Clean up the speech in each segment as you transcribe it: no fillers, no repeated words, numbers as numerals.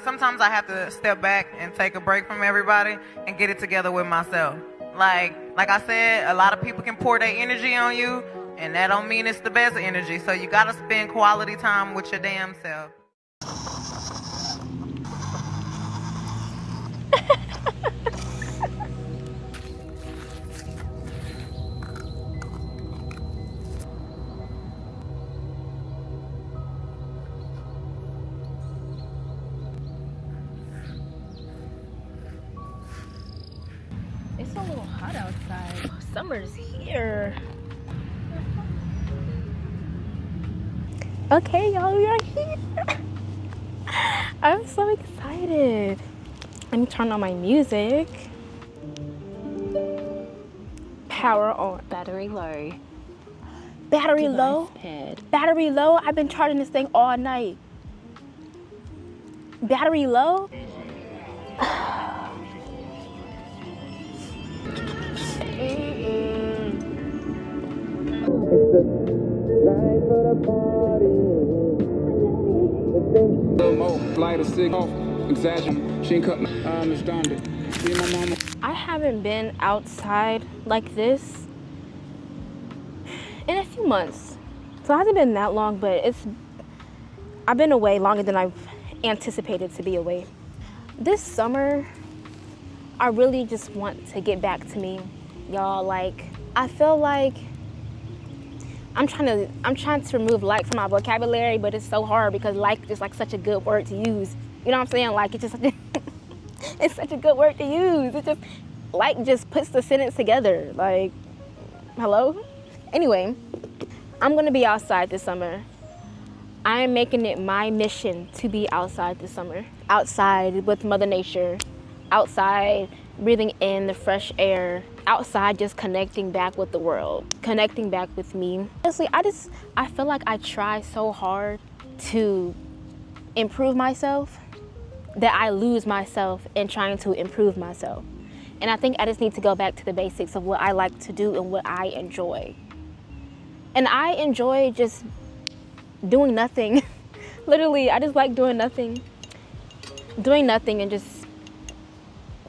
sometimes I have to step back and take a break from everybody and get it together with myself. Like I said, a lot of people can pour their energy on you, and that don't mean it's the best energy. So you gotta spend quality time with your damn self. It's a little hot outside. Summer's here. Okay, y'all, we are here. I'm so excited. Let me turn on my music. Power on. Battery low. Battery low? Paired. Battery low? I've been charging this thing all night. Battery low? I haven't been outside like this in a few months. So it hasn't been that long, but I've been away longer than I've anticipated to be away. This summer, I really just want to get back to me, y'all. Like, I feel like I'm trying to remove like from my vocabulary, but it's so hard because like is like such a good word to use. You know what I'm saying? Like it's just it's such a good word to use. It just like just puts the sentence together. Like, hello? Anyway, I'm gonna be outside this summer. I am making it my mission to be outside this summer. Outside with Mother Nature, outside breathing in the fresh air, outside just connecting back with the world, connecting back with me. Honestly, I feel like I try so hard to improve myself that I lose myself in trying to improve myself. And I think I just need to go back to the basics of what I like to do and what I enjoy. And I enjoy just doing nothing. Literally, I just like doing nothing. Doing nothing and just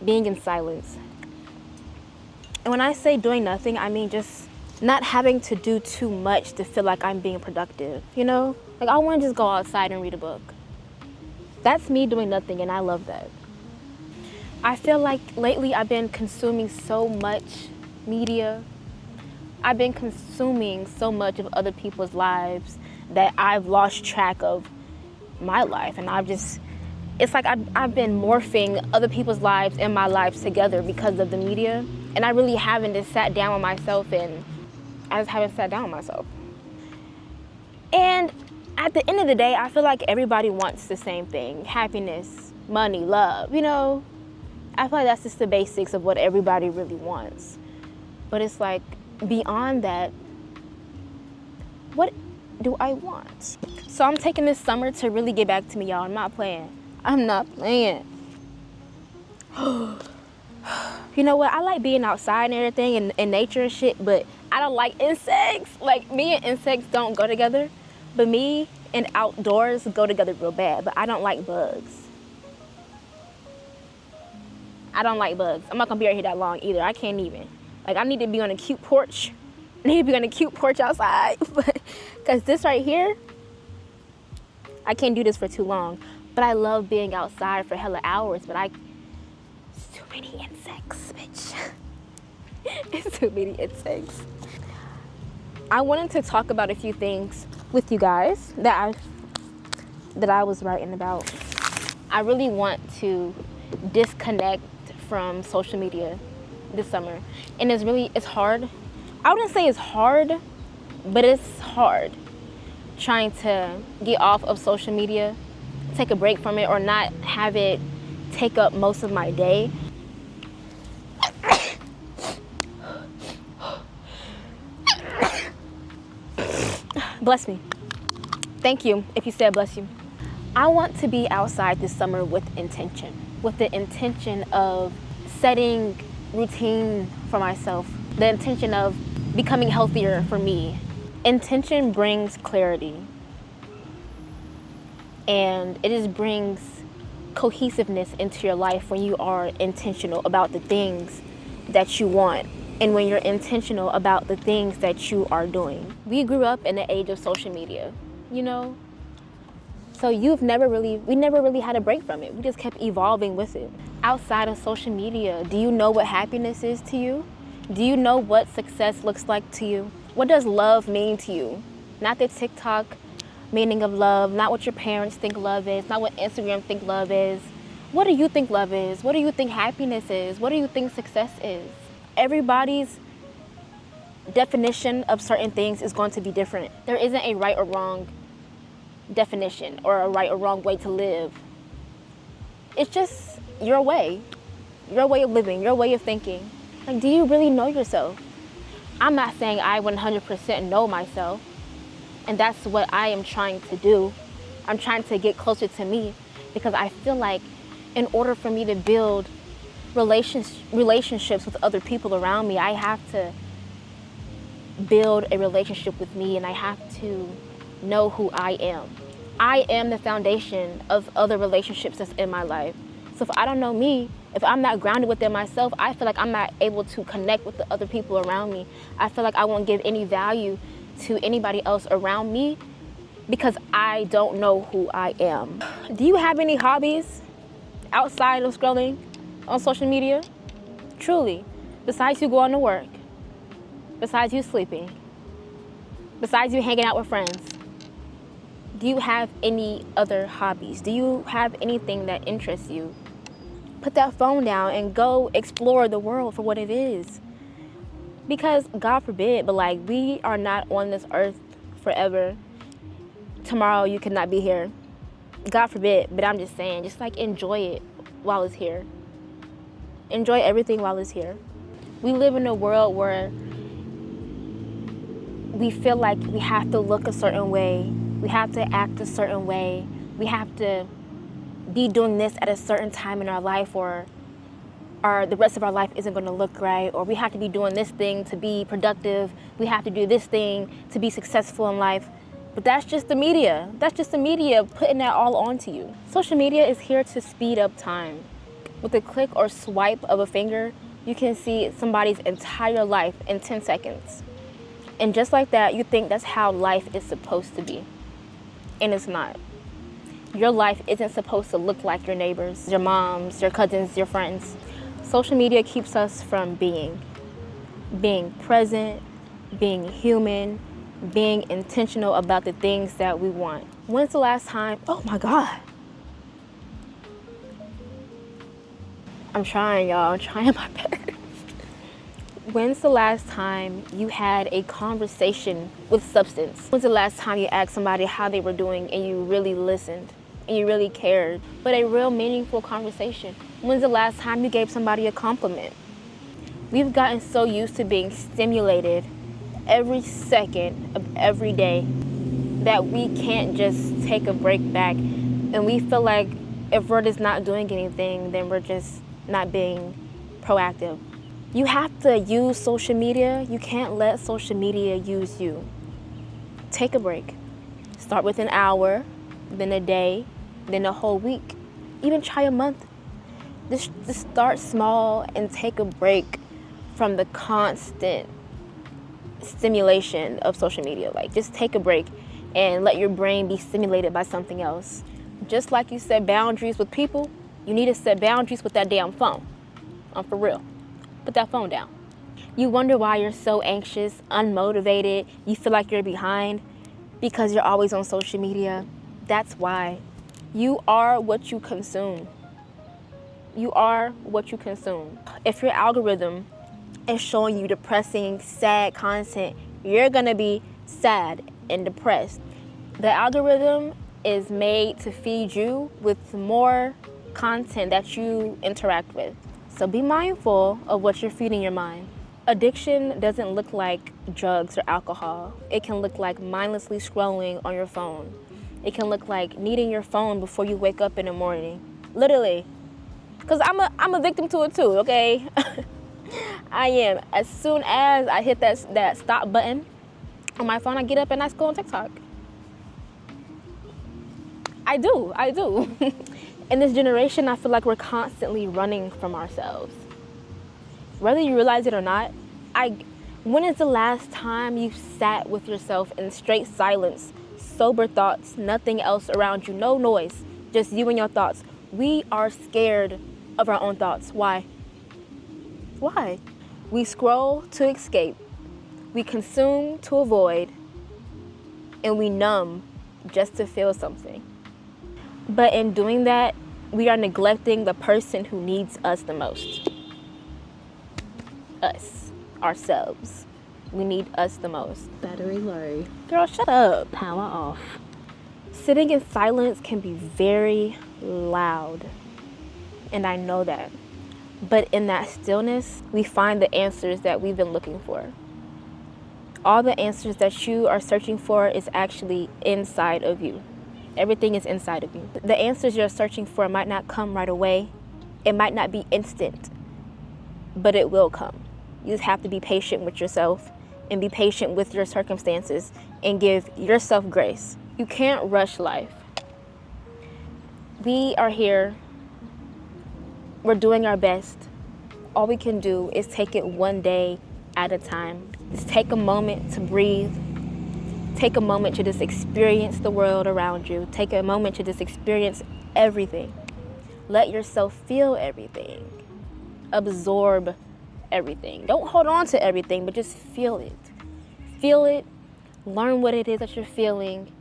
being in silence. And when I say doing nothing, I mean just not having to do too much to feel like I'm being productive, you know? Like I want to just go outside and read a book. That's me doing nothing, and I love that. I feel like lately I've been consuming so much media. I've been consuming so much of other people's lives that I've lost track of my life, and it's like I've been morphing other people's lives and my lives together because of the media, and I really haven't just sat down with myself, and I just haven't sat down with myself. And at the end of the day, I feel like everybody wants the same thing: happiness, money, love, you know? I feel like that's just the basics of what everybody really wants. But it's like, beyond that, what do I want? So I'm taking this summer to really get back to me, y'all. I'm not playing. You know what? I like being outside and everything and nature and shit, but I don't like insects. Like, me and insects don't go together, but me and outdoors go together real bad. But I don't like bugs. I don't like bugs. I'm not gonna be out here that long either. I can't even. Like, I need to be on a cute porch. I need to be on a cute porch outside. Because this right here, I can't do this for too long. But I love being outside for hella hours. But it's too many insects, bitch. It's too many insects. I wanted to talk about a few things with you guys that I was writing about. I really want to disconnect from social media this summer, and it's hard. I wouldn't say it's hard, but it's hard trying to get off of social media, take a break from it, or not have it take up most of my day. Bless me. Thank you if you said bless you. I want to be outside this summer with the intention of setting routine for myself, the intention of becoming healthier for me. Intention brings clarity, and it just brings cohesiveness into your life when you are intentional about the things that you want and when you're intentional about the things that you are doing. We grew up in the age of social media, you know? So we never really had a break from it. We just kept evolving with it. Outside of social media, do you know what happiness is to you? Do you know what success looks like to you? What does love mean to you? Not the TikTok meaning of love, not what your parents think love is, not what Instagram think love is. What do you think love is? What do you think happiness is? What do you think success is? Everybody's definition of certain things is going to be different. There isn't a right or wrong definition or a right or wrong way to live. It's just your way of living, your way of thinking. Like, do you really know yourself? I'm not saying I 100% know myself, and that's what I am trying to do. I'm trying to get closer to me because I feel like in order for me to build relationships with other people around me, I have to build a relationship with me and I have to know who I am. I am the foundation of other relationships that's in my life. So if I don't know me, if I'm not grounded within myself, I feel like I'm not able to connect with the other people around me. I feel like I won't give any value to anybody else around me because I don't know who I am. Do you have any hobbies outside of scrolling on social media? Truly, besides you going to work, besides you sleeping, besides you hanging out with friends, do you have any other hobbies? Do you have anything that interests you? Put that phone down and go explore the world for what it is. Because God forbid, but like, we are not on this earth forever. Tomorrow you cannot be here. God forbid, but I'm just saying, just like enjoy it while it's here. Enjoy everything while it's here. We live in a world where we feel like we have to look a certain way. We have to act a certain way. We have to be doing this at a certain time in our life, or the rest of our life isn't going to look right, or we have to be doing this thing to be productive. We have to do this thing to be successful in life. But that's just the media. That's just the media putting that all onto you. Social media is here to speed up time. With a click or swipe of a finger, you can see somebody's entire life in 10 seconds. And just like that, you think that's how life is supposed to be. And it's not. Your life isn't supposed to look like your neighbors, your moms, your cousins, your friends. Social media keeps us from being present, being human, being intentional about the things that we want. When's the last time, oh my God. I'm trying, y'all, I'm trying my best. When's the last time you had a conversation with substance? When's the last time you asked somebody how they were doing and you really listened and you really cared? But a real meaningful conversation. When's the last time you gave somebody a compliment? We've gotten so used to being stimulated every second of every day that we can't just take a break back, and we feel like if we're just not doing anything, then we're just not being proactive. You have to use social media. You can't let social media use you. Take a break. Start with an hour, then a day, then a whole week. Even try a month. Just start small and take a break from the constant stimulation of social media. Like, just take a break and let your brain be stimulated by something else. Just like you set boundaries with people, you need to set boundaries with that damn phone. For real. Put that phone down. You wonder why you're so anxious, unmotivated, you feel like you're behind because you're always on social media. That's why. You are what you consume. You are what you consume. If your algorithm is showing you depressing, sad content, you're gonna be sad and depressed. The algorithm is made to feed you with more content that you interact with. So be mindful of what you're feeding your mind. Addiction doesn't look like drugs or alcohol. It can look like mindlessly scrolling on your phone. It can look like needing your phone before you wake up in the morning. Literally. Because I'm a victim to it too, okay? I am. As soon as I hit that stop button on my phone, I get up and I scroll on TikTok. I do. In this generation, I feel like we're constantly running from ourselves. Whether you realize it or not, when is the last time you sat with yourself in straight silence, sober thoughts, nothing else around you, no noise, just you and your thoughts? We are scared of our own thoughts. Why? Why? We scroll to escape, we consume to avoid, and we numb just to feel something. But in doing that, we are neglecting the person who needs us the most. Us, ourselves. We need us the most. Battery low. Girl, shut up. Power off. Sitting in silence can be very loud, and I know that. But in that stillness, we find the answers that we've been looking for. All the answers that you are searching for is actually inside of you. Everything is inside of you. The answers you're searching for might not come right away. It might not be instant, but it will come. You just have to be patient with yourself and be patient with your circumstances and give yourself grace. You can't rush life. We are here. We're doing our best. All we can do is take it one day at a time. Just take a moment to breathe. Take a moment to just experience the world around you. Take a moment to just experience everything. Let yourself feel everything. Absorb everything. Don't hold on to everything, but just feel it. Feel it, learn what it is that you're feeling,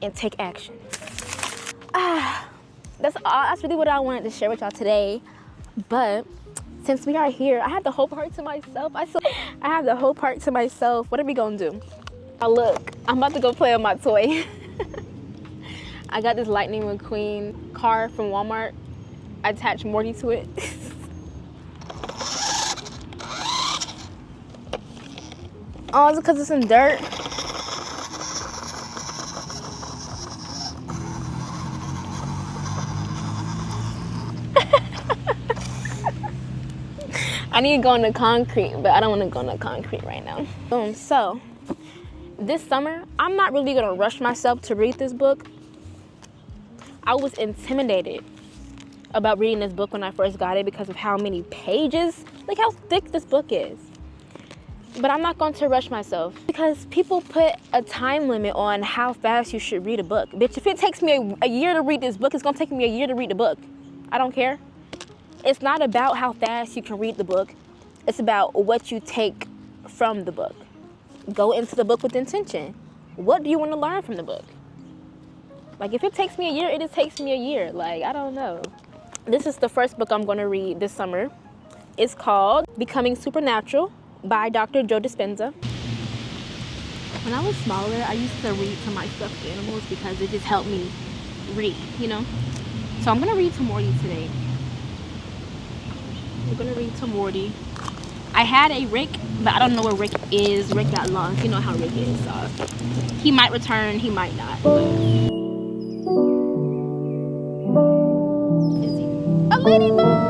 and take action. That's really what I wanted to share with y'all today. But since we are here, I have the whole part to myself. I have the whole part to myself. What are we gonna do? Look, I'm about to go play on my toy. I got this Lightning McQueen car from Walmart. I attached Morty to it. Oh, it's because it's in dirt. I need to go into concrete, but I don't want to go into concrete right now. So this summer, I'm not really gonna rush myself to read this book. I was intimidated about reading this book when I first got it because of how many pages, like how thick this book is. But I'm not going to rush myself because people put a time limit on how fast you should read a book. Bitch, if it takes me a year to read this book, it's gonna take me a year to read the book. I don't care. It's not about how fast you can read the book. It's about what you take from the book. Go into the book with intention. What do you want to learn from the book? Like, if it takes me a year, it just takes me a year. Like, I don't know. This is the first book I'm going to read this summer. It's called Becoming Supernatural by Dr. Joe Dispenza. When I was smaller, I used to read to my stuffed animals because it just helped me read, you know? So I'm going to read to Morty today. I'm going to read to Morty. I had a Rick, but I don't know where Rick is. Rick got lost. You know how Rick is. So he might return, he might not. But... is he? A ladybug!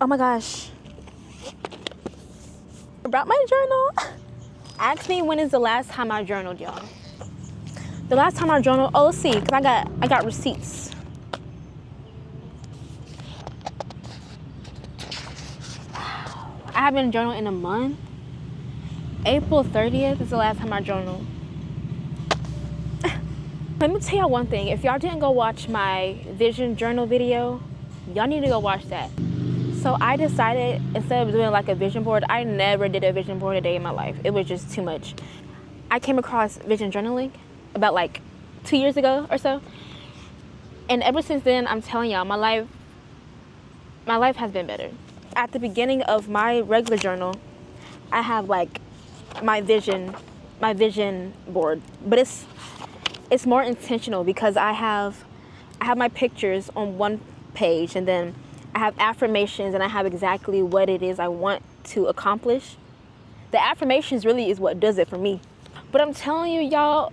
Oh my gosh. I brought my journal. Ask me when is the last time I journaled, y'all. The last time I journaled, oh, let's see, because I got receipts. I haven't journaled in a month. April 30th is the last time I journaled. Let me tell y'all one thing. If y'all didn't go watch my vision journal video, y'all need to go watch that. So I decided, instead of doing like a vision board, I never did a vision board a day in my life. It was just too much. I came across vision journaling about like 2 years ago or so. And ever since then, I'm telling y'all, my life has been better. At the beginning of my regular journal, I have like my vision board, but it's more intentional because I have my pictures on one page, and then I have affirmations, and I have exactly what it is I want to accomplish. The affirmations really is what does it for me. But I'm telling you, y'all,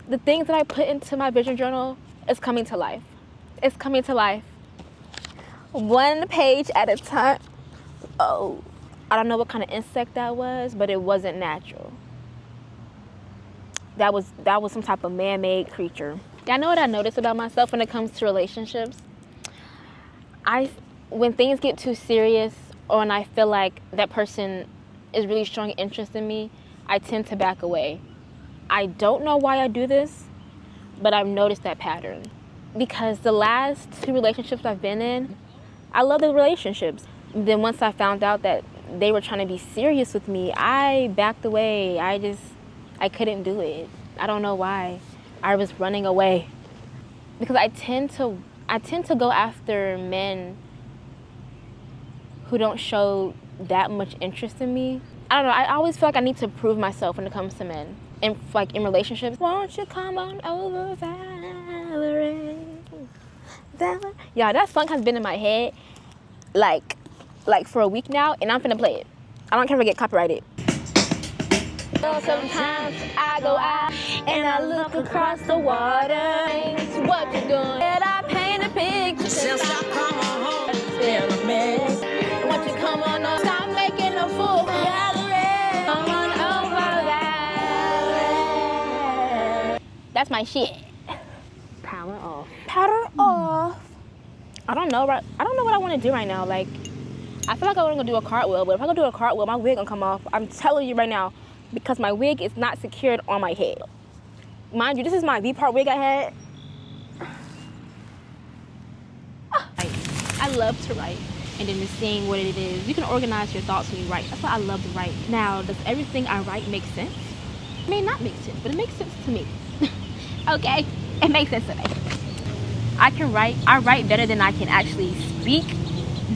the things that I put into my vision journal is coming to life. It's coming to life. One page at a time. oh, I don't know what kind of insect that was, but it wasn't natural. That was some type of man-made creature. I know what I notice about myself when it comes to relationships. When things get too serious, or when I feel like that person is really showing interest in me, I tend to back away. I don't know why I do this, but I've noticed that pattern. Because the last 2 relationships I've been in, I love the relationships. Then once I found out that they were trying to be serious with me, I backed away. I couldn't do it. I don't know why. I was running away. Because I tend to go after men who don't show that much interest in me. I don't know, I always feel like I need to prove myself when it comes to men. And like in relationships, won't you come on over, Valerie? Yeah, that song has been in my head like for a week now, and I'm finna play it. I don't care if I get copyrighted. Sometimes I go out and I look across the water. What you doing? And I paint a picture. Since I come home, it's been a mess. Won't you come on over? Stop making a fool. Valerie, come on over, Valerie. That's my shit. Power off. Power off. I don't know what I want to do right now. Like, I feel like I want to go do a cartwheel, but if I go do a cartwheel, my wig gonna come off. I'm telling you right now, because my wig is not secured on my head. Mind you, this is my V-part wig I had. I love to write, and then just seeing what it is. You can organize your thoughts when you write. That's why I love to write. Now, does everything I write make sense? It may not make sense, but it makes sense to me. Okay? It makes sense to me. I write better than I can actually speak,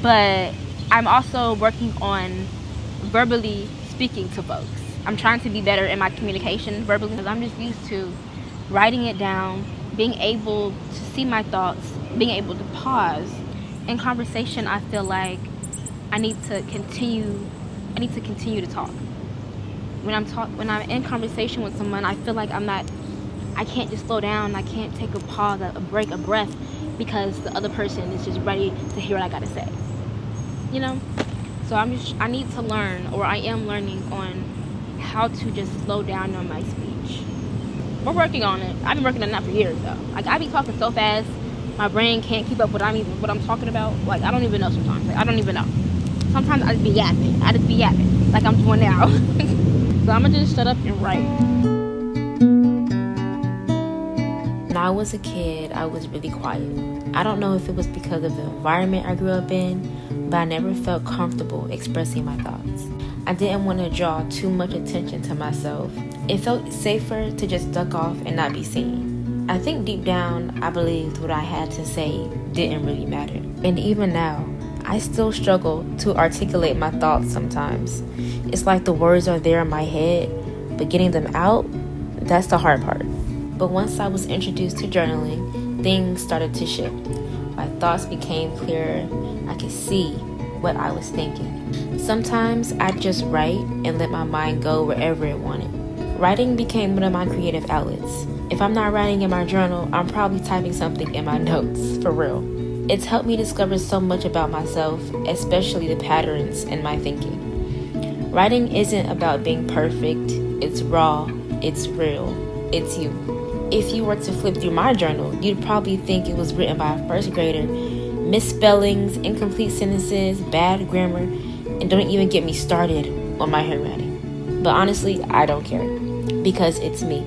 but I'm also working on verbally speaking to folks. I'm trying to be better in my communication verbally, because I'm just used to writing it down, being able to see my thoughts, being able to pause. In conversation, I feel like I need to continue to talk. When I'm in conversation with someone, I feel like I can't just slow down. I can't take a pause, a break, a breath, because the other person is just ready to hear what I gotta say. You know? So I need to learn, or I am learning on how to just slow down on my speech. We're working on it. I've been working on that for years though. Like, I be talking so fast, my brain can't keep up what I'm talking about. Like, I don't even know sometimes. Like, I don't even know. Sometimes I just be yapping. Like I'm doing now. So I'm gonna just shut up and write. When I was a kid, I was really quiet. I don't know if it was because of the environment I grew up in, but I never felt comfortable expressing my thoughts. I didn't want to draw too much attention to myself. It felt safer to just duck off and not be seen. I think deep down, I believed what I had to say didn't really matter. And even now, I still struggle to articulate my thoughts sometimes. It's like the words are there in my head, but getting them out, that's the hard part. But once I was introduced to journaling, things started to shift. My thoughts became clearer. I could see what I was thinking. Sometimes I'd just write and let my mind go wherever it wanted. Writing became one of my creative outlets. If I'm not writing in my journal, I'm probably typing something in my notes, for real. It's helped me discover so much about myself, especially the patterns in my thinking. Writing isn't about being perfect. It's raw, it's real, it's you. If you were to flip through my journal, you'd probably think it was written by a first grader. Misspellings, incomplete sentences, bad grammar, and don't even get me started on my handwriting. But honestly, I don't care, because it's me.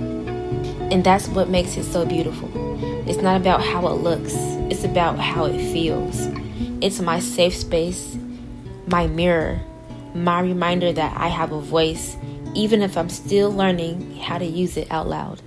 And that's what makes it so beautiful. It's not about how it looks, it's about how it feels. It's my safe space, my mirror, my reminder that I have a voice, even if I'm still learning how to use it out loud.